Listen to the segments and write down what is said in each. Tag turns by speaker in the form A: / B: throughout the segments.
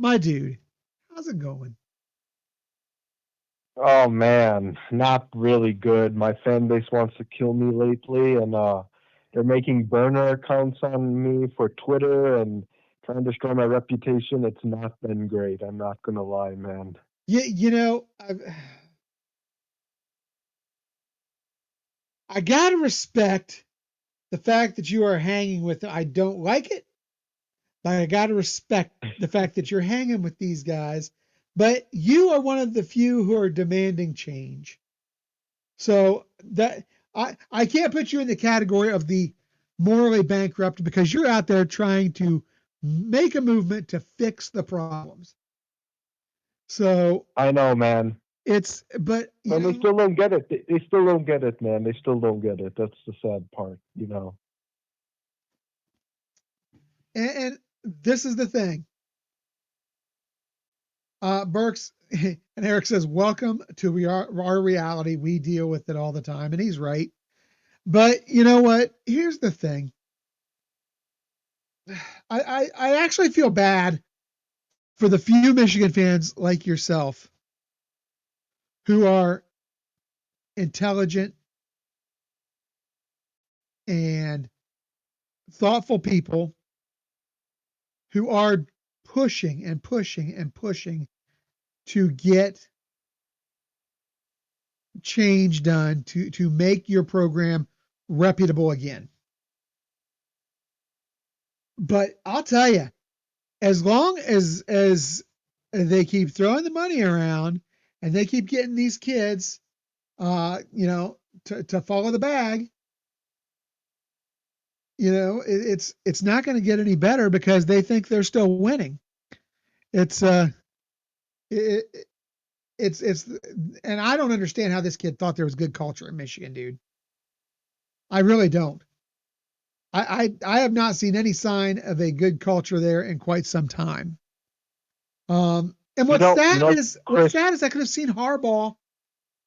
A: my dude, how's it going?
B: Oh man, not really good. My fan base wants to kill me lately, and they're making burner accounts on me for Twitter and trying to destroy my reputation. It's not been great. I'm not gonna lie, man.
A: You know, I gotta respect the fact that you are hanging with them. I don't like it, but I gotta respect the fact that you're hanging with these guys. But you are one of the few who are demanding change. So that I can't put you in the category of the morally bankrupt because you're out there trying to make a movement to fix the problems. So
B: I know, man.
A: but you
B: And they
A: know,
B: still don't get it. They still don't get it, man. They still don't get it. That's the sad part.
A: and this is the thing. Burks and Eric says, "Welcome to our reality. We deal with it all the time," and he's right. But you know what? Here's the thing. I actually feel bad for the few Michigan fans like yourself who are intelligent and thoughtful people who are pushing and pushing and pushing to get change done to make your program reputable again. But I'll tell you, as long as they keep throwing the money around and they keep getting these kids, to follow the bag, it's not going to get any better because they think they're still winning. It's it, it's and I don't understand how this kid thought there was good culture in Michigan, dude. I really don't. I have not seen any sign of a good culture there in quite some time. And what's
B: Chris.
A: sad is I could have seen Harbaugh.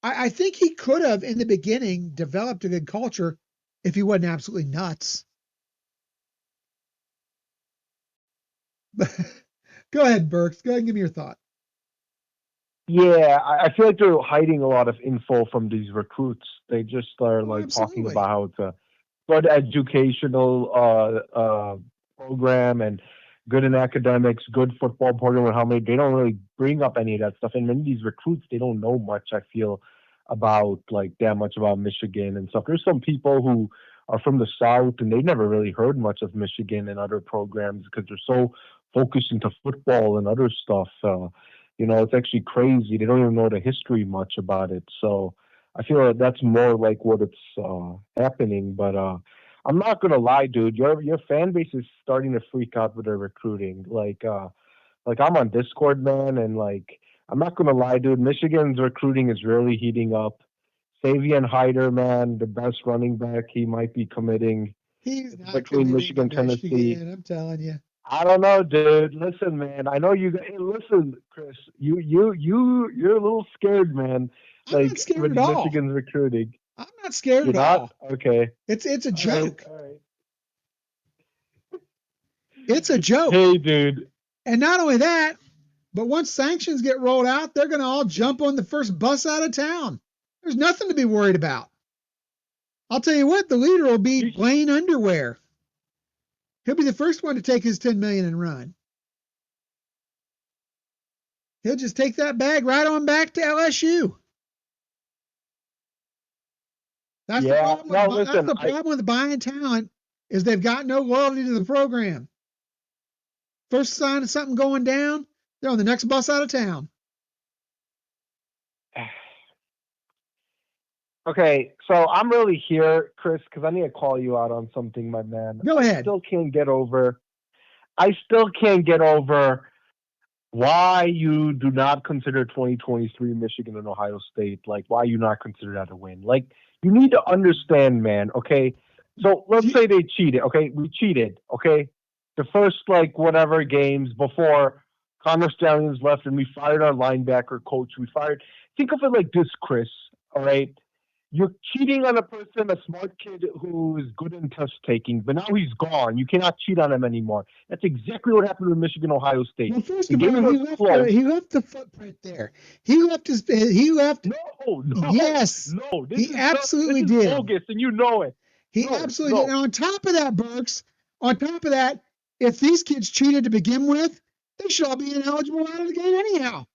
A: I think he could have in the beginning developed a good culture if he wasn't absolutely nuts. Go ahead, Burks. Go ahead and give me your thought.
B: Yeah, I feel like they're hiding a lot of info from these recruits. They just are
A: Oh,
B: like talking about
A: absolutely.
B: how it's a good educational program and good in academics, good football program, and how many they don't really bring up any of that stuff. And many of these recruits, they don't know much. I feel about like that much about Michigan and stuff. There's some people who are from the South and they've never really heard much of Michigan and other programs because they're so focused into football and other stuff. It's actually crazy. They don't even know the history much about it. So I feel like that's more like what it's happening. But I'm not gonna lie, dude. Your fan base is starting to freak out with their recruiting. Like I'm on Discord, man, and like I'm not gonna lie, dude. Michigan's recruiting is really heating up. Savian Hyder, man, the best running back, he might be committing.
A: He's
B: It's
A: not
B: between
A: committing to
B: Michigan, Tennessee.
A: Michigan. I'm telling you.
B: I don't know, dude. Listen, man. I know you. Hey, listen, Chris. You're a little scared, man.
A: I'm not
B: Like
A: scared
B: with
A: at all.
B: Michigan's recruiting.
A: I'm not scared
B: You're
A: at
B: not
A: all.
B: okay.
A: It's a
B: All right,
A: joke.
B: all right.
A: It's a joke.
B: Hey, dude.
A: And not only that, but once sanctions get rolled out, they're going to all jump on the first bus out of town. There's nothing to be worried about. I'll tell you what, the leader will be
B: You,
A: Blaine Underwear. He'll be the first one to take his 10 million and run. He'll just take that bag right on back to LSU. That's the
B: yeah.
A: problem
B: No,
A: with that's
B: listen.
A: the problem with buying talent is they've got no loyalty to the program. First sign of something going down, they're on the next bus out of town.
B: Okay, so I'm really here, Chris, because I need to call you out on something, my man.
A: Go ahead.
B: I still can't get over why you do not consider 2023 Michigan and Ohio State, like why you not consider that a win. Like you need to understand, man. Okay, so let's say they cheated. Okay, we cheated. Okay, the first like whatever games before Connor Stallions left and we fired our linebacker coach. We fired. Think of it like this, Chris. All right. You're cheating on a person, a smart kid who is good in test taking, but now he's gone. You cannot cheat on him anymore. That's exactly what happened with Michigan Ohio State.
A: Well, first
B: The
A: of all,
B: game was close.
A: he left the footprint there. He left.
B: No, no,
A: Yes,
B: no.
A: he
B: This
A: absolutely
B: is
A: did.
B: bogus, and you know it.
A: He
B: No,
A: absolutely did.
B: no.
A: And on top of that, Burks, on top of that, if these kids cheated to begin with, they should all be ineligible out of the game anyhow.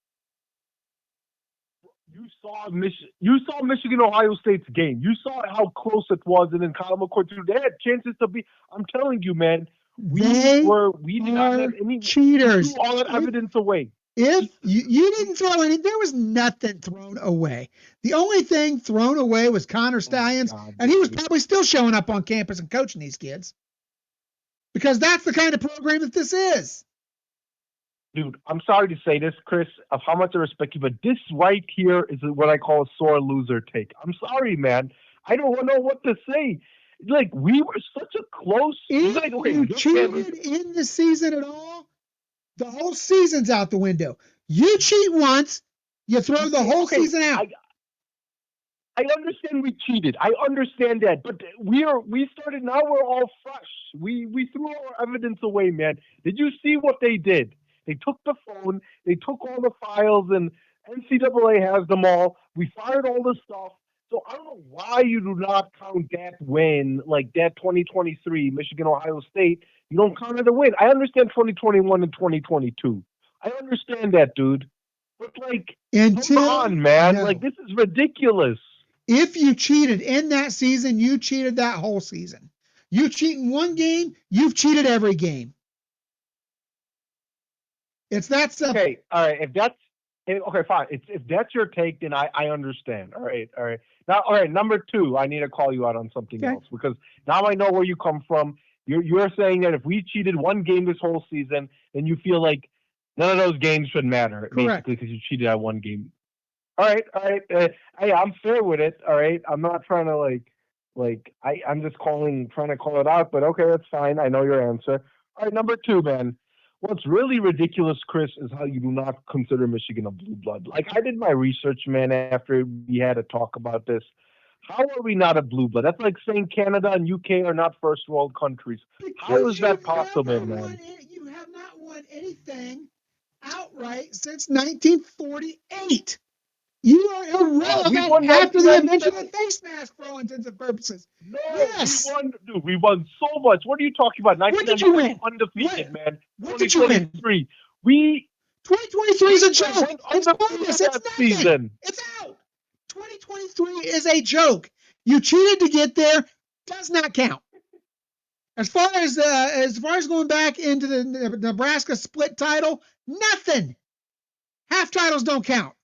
B: You saw Michigan Ohio State's game. You saw how close it was, and then Kyle McCord too. They had chances to be. I'm telling you, man.
A: They
B: We did not have
A: are
B: any. We threw
A: cheaters.
B: all that evidence away.
A: If
B: We,
A: you
B: we,
A: didn't throw any, there was nothing thrown away. The only thing thrown away was Connor
B: oh my
A: Stallions,
B: God,
A: and he was
B: dude.
A: probably still showing up on campus and coaching these kids because that's the kind of program that this is.
B: Dude, I'm sorry to say this, Chris, of how much I respect you, but this right here is what I call a sore loser take. I'm sorry, man. I don't know what to say. Like, we were such a close. You
A: If
B: guys, okay,
A: you
B: your family.
A: cheated in the season at all, the whole season's out the window. You cheat once, you throw the whole
B: Okay,
A: season out.
B: I understand we cheated. I understand that, but we started now. We're all fresh. We threw our evidence away, man. Did you see what they did? They took the phone. They took all the files, and NCAA has them all. We fired all the stuff. So I don't know why you do not count that win, like that 2023 Michigan Ohio State. You don't count it a win. I understand 2021 and 2022. I understand that, dude. But like, come
A: Until
B: on, man. Like,
A: no.
B: this is ridiculous.
A: If you cheated in that season, you cheated that whole season. You cheat in one game, you've cheated every game. It's that simple.
B: Okay, all right. Okay, fine. If that's your take, then I understand. All right. Now, all right. Number two, I need to call you out on something
A: Okay.
B: else because now I know where you come from. You're saying that if we cheated one game this whole season, then you feel like none of those games should matter,
A: Correct.
B: basically, because you cheated at one game. All right. Hey, I'm fair with it. All right. I'm not trying to I'm just trying to call it out. But okay, that's fine. I know your answer. All right. Number two, man. What's really ridiculous, Chris, is how you do not consider Michigan a blue blood. Like I did my research, man. After we had a talk about this, how are we not a blue blood? That's like saying Canada and UK are not first world countries. How
A: Because
B: is that possible, man?
A: you have not won anything outright since 1948. You are
B: We
A: irrelevant
B: won
A: after the invention
B: 1997.
A: of face mask for all intents and purposes.
B: No, we
A: Yes.
B: won, dude. We won so much. What are you talking about?
A: What did you
B: 1997
A: win?
B: undefeated, man.
A: What did you win?
B: 2023. We
A: 2023 is a
B: we
A: joke.
B: went
A: It's bogus.
B: undefeated
A: It's
B: that
A: nothing.
B: season.
A: It's out. 2023 is a joke. You cheated to get there. Does not count. As far as going back into the Nebraska split title, nothing. Half titles don't count.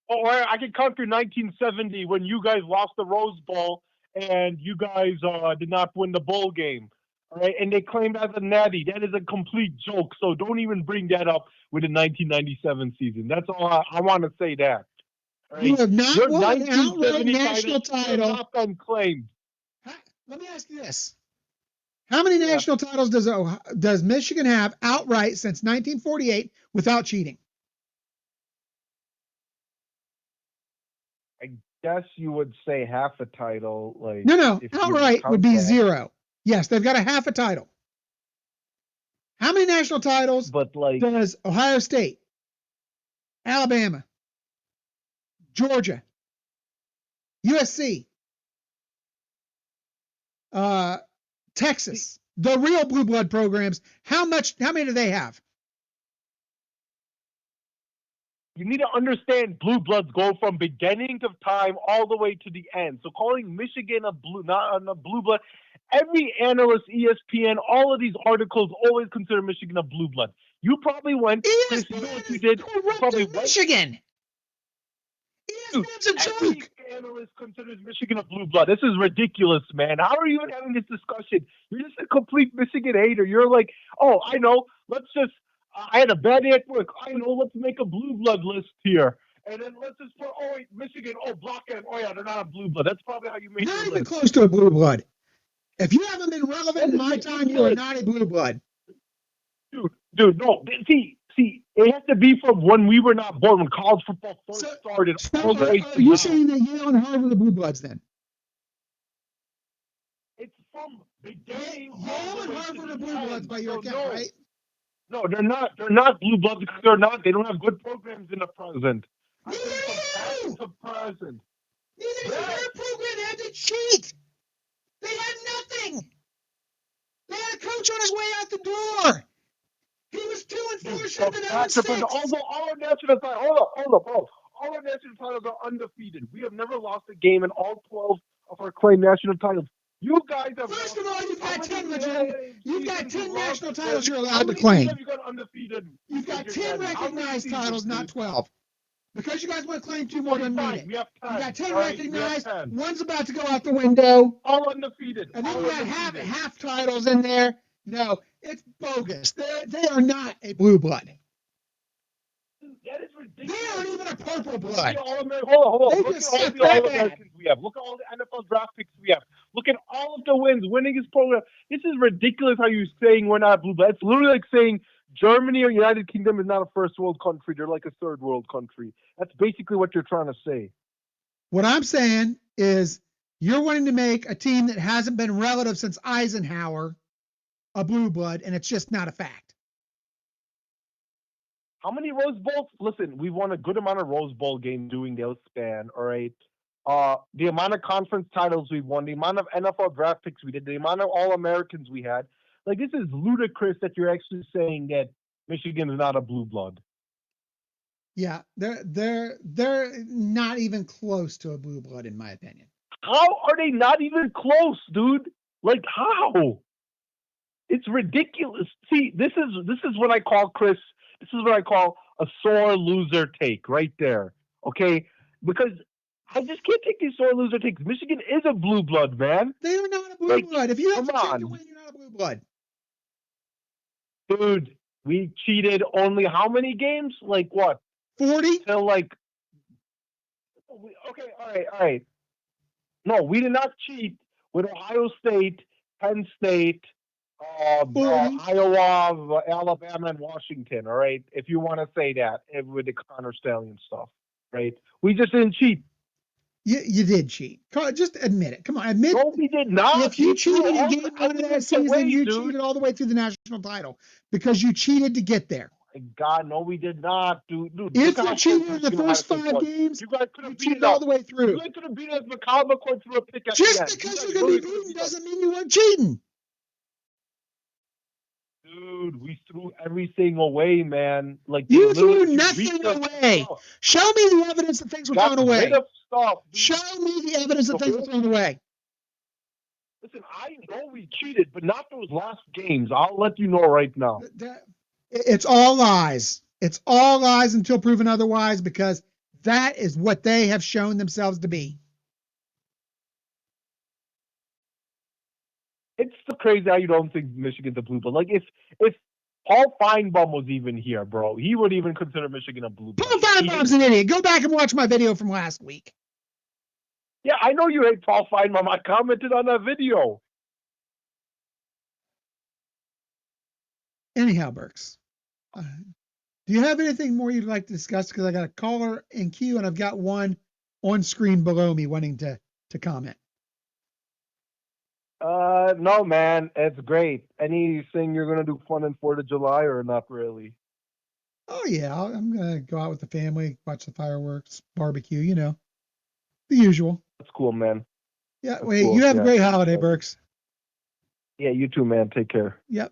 B: Or I can count through 1970 when you guys lost the Rose Bowl and you guys did not win the bowl game. All right, and they claimed as a natty. That is a complete joke. So don't even bring that up with the 1997 season. That's all I want to say. That. All
A: You
B: right,
A: have not
B: your
A: won an outright
B: 1970 title
A: national
B: has
A: title.
B: not been claimed.
A: Let me ask you this. How many
B: Yeah.
A: national titles does Michigan have outright since 1948 without cheating?
B: I guess you would say half a title, like
A: No.
B: if you would
A: Outright would
B: count
A: be
B: that.
A: zero. Yes, they've got a half a title. How many national titles
B: But like,
A: does Ohio State, Alabama, Georgia, USC, Texas, the real blue blood programs, how many do they have?
B: you need to understand blue bloods go from beginning of time all the way to the end. So calling Michigan not a blue blood, every analyst, ESPN, all of these articles always consider Michigan a blue blood. You probably went, Chris. You know
A: ESPN
B: what you
A: is
B: did? You probably
A: corrupting
B: went.
A: Michigan.
B: Dude,
A: ESPN's a
B: every
A: joke.
B: analyst considers Michigan a blue blood. This is ridiculous, man. How are you even having this discussion? You're just a complete Michigan hater. You're like, oh, I know. Let's just. I had a bad day at work. I know. Let's make a blue blood list here, and then let's just put. Oh wait, Michigan. Oh, block them. Oh yeah, they're not a blue blood. That's probably how you made
A: Not
B: your
A: even
B: list.
A: close to a blue blood. If you haven't been relevant
B: That
A: in
B: is
A: my time, you are
B: ridiculous,
A: not a blue blood.
B: dude. No. See, See, it has to be from when we were not born, when college football first started, all the way
A: are
B: to
A: you
B: now.
A: saying that Yale and Harvard are the blue bloods then?
B: It's from beginning.
A: Yale and Harvard are blue bloods by your account, right?
B: No, they're not. They're not blue bloods because they're not. They don't have good programs in the present. I
A: Neither
B: think from past
A: do you.
B: to present.
A: Neither do your program had to cheat. They had nothing. They had a coach on his way out the door. He was 2-4, should have been 0-6.
B: All our national titles, hold up. All our national titles are undefeated. We have never lost a game in all 12 of our claimed national titles. You guys have.
A: First of all, you've got 10 national titles you're
B: How
A: allowed to
B: many
A: claim.
B: teams have you got undefeated?
A: You've got 10 recognized titles, not 12. Because you guys want to claim 2 more doesn't mean it.
B: We have 10.
A: You got 10
B: right?
A: recognized.
B: 10.
A: One's about to go out the window.
B: All undefeated.
A: And then
B: all
A: you got
B: undefeated.
A: half titles in there. No, it's bogus. They are not a blue blood.
B: That is ridiculous.
A: They aren't even a purple blood.
B: Hold on.
A: They
B: Look
A: just
B: at all
A: suck
B: the
A: that
B: All-Americans we have. Look at all the NFL draft picks we have. Look at all of the wins. Winning is program. This is ridiculous how you're saying we're not blue blood. It's literally like saying Germany or United Kingdom is not a first world country. They're like a third world country. That's basically what you're trying to say.
A: What I'm saying is you're wanting to make a team that hasn't been relative since Eisenhower a blue blood, and it's just not a fact.
B: How many Rose Bowls? Listen, we won a good amount of Rose Bowl games doing the span, all right? The amount of conference titles we won, the amount of NFL draft picks we did, the amount of All-Americans we had. Like, this is ludicrous that you're actually saying that Michigan is not a blue blood.
A: Yeah, they're not even close to a blue blood, in my opinion.
B: How are they not even close, dude? Like, how? It's ridiculous. See, this is what I call, Chris. This is what I call a sore loser take right there. Okay, because I just can't take these sore loser takes. Michigan is a blue blood, man.
A: They are not a blue blood. If you have
B: come
A: to cheat
B: on.
A: to win, you're not a blue blood.
B: Dude, we cheated only how many games? Like what?
A: 40?
B: Till like. Okay, all right. No, we did not cheat with Ohio State, Penn State, Iowa, Alabama, and Washington. All right, if you want to say that with the Connor Stallion stuff, right? We just didn't cheat.
A: You did cheat. Just admit it. Come on, admit.
B: No, we did not.
A: If you cheated in game 1 of that season, you cheated all the way through the national title because you cheated to get there.
B: God, no, we did not, dude.
A: If you cheated in the first 5 games,
B: you guys could have
A: cheated all the way through.
B: You guys could have beat us. McCall McCoy threw a pick at
A: Just
B: the end.
A: because you're going to be beaten doesn't mean you weren't cheating.
B: Dude, we threw everything away, man. Like
A: you threw nothing away. Show me the evidence that things were thrown away. Show me the evidence that things were thrown away.
B: Listen, I know we cheated, but not those last games. I'll let you know right now.
A: It's all lies. It's all lies until proven otherwise, because that is what they have shown themselves to be.
B: It's so crazy how you don't think Michigan's a blue blood. Like if Paul Feinbaum was even here, bro, he would even consider Michigan a blue blood.
A: Paul Feinbaum's an idiot. Go back and watch my video from last week.
B: Yeah, I know you hate Paul Feinbaum. I commented on that video.
A: Anyhow, Burks, do you have anything more you'd like to discuss? Because I got a caller in queue and I've got one on screen below me wanting to comment.
B: No, man, it's great. Anything you're gonna do fun in 4th of July or not really?
A: Oh yeah, I'm gonna go out with the family, watch the fireworks, barbecue. You know, the usual.
B: That's cool, man.
A: Yeah. Wait, you have a great holiday, Burks.
B: Yeah, you too, man. Take care.
A: Yep.